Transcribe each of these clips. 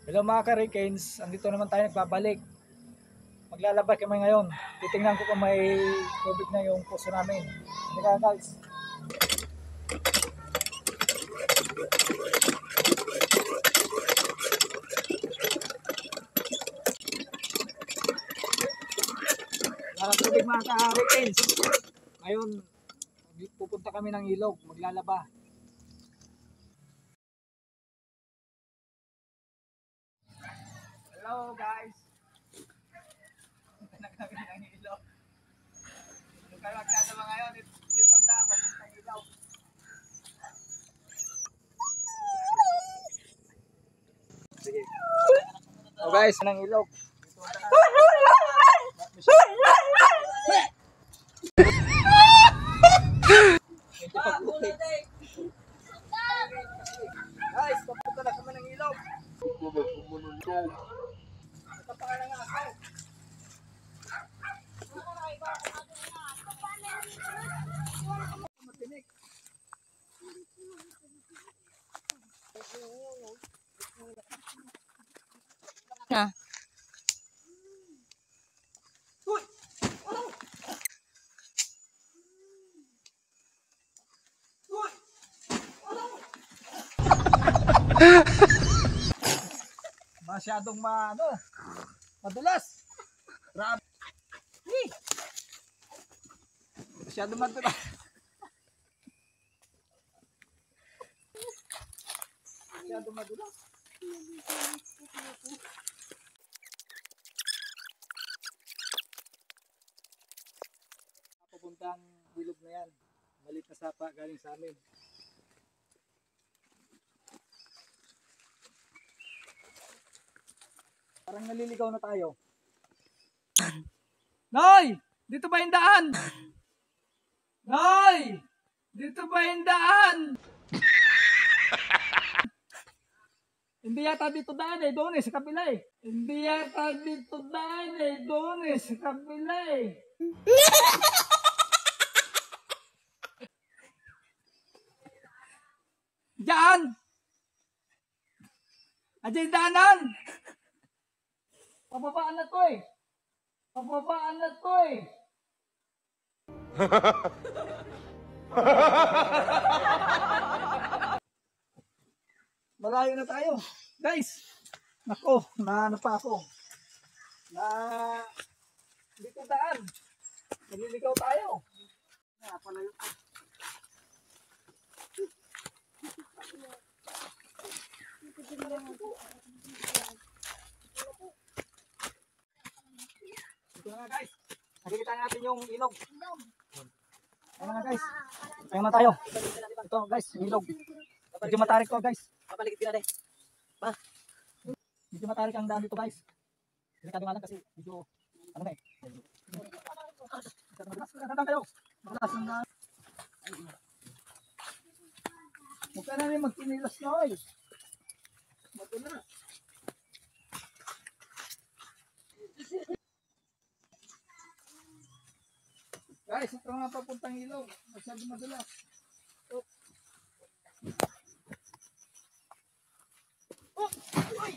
Hello mga ka-Rikens, andito naman tayo nagbabalik. Maglalaba kami ngayon. Titingnan ko kung may tubig na yung puso namin. Halika guys. Walang tubig mga ka-Rikens. Ngayon, pupunta kami ng ilog, maglalaba. Hello guys. Punta na kami ng ilog. Kung kayo maglalaba ngayon, dito ang daan, papuntang ilog. Sige. So guys, ng ilog. Guys, papunta na kami ng ilog. Nagpapangalan nga ako. Matinik. Ha? Uy! Uy! Masyadong madulas. Grabe. Masyadong madulas. Masyadong madulas. Papuntang bilog na yan. Malit na sapa galing sa amin. Parang naliligaw na tayo. Noy! Dito ba yung daan? Noy! Dito ba yung daan? Hindi yata dito daan eh. Doon eh, sa kabila eh. Hindi yata dito daan eh. Doon eh, sa kabila eh. Diyan! Diyan yung daanan! Pababaan na to eh. Pababaan na to eh. Malayo na tayo. Guys, nako, naano pa ako. Dito daan. Naliligaw tayo. Palayo pa. Ito na guys. Nakikita natin yung ilog. Ayan na guys. Ayan na tayo. Ito guys, ilog. Medyo matarik to guys. Papaligid ka na rin. Pa? Medyo matarik ang daan dito guys. Delikado nga lang kasi medyo ano na eh. Tatang kayo. Mataas ang daan. Huwag ka na rin magkinilas na oy. Mato na. Guys, ito nga papuntang ilog. Masyado madulas. Oh. Oh! Uy!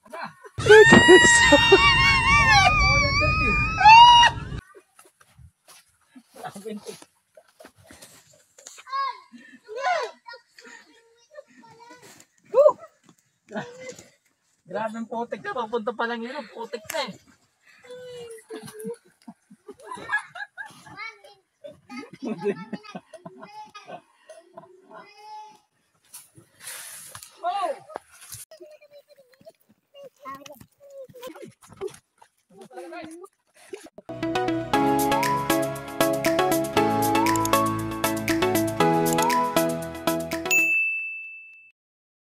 Ano? Grabe ang putik ka. Papunta pa lang ilog. Putik ka eh.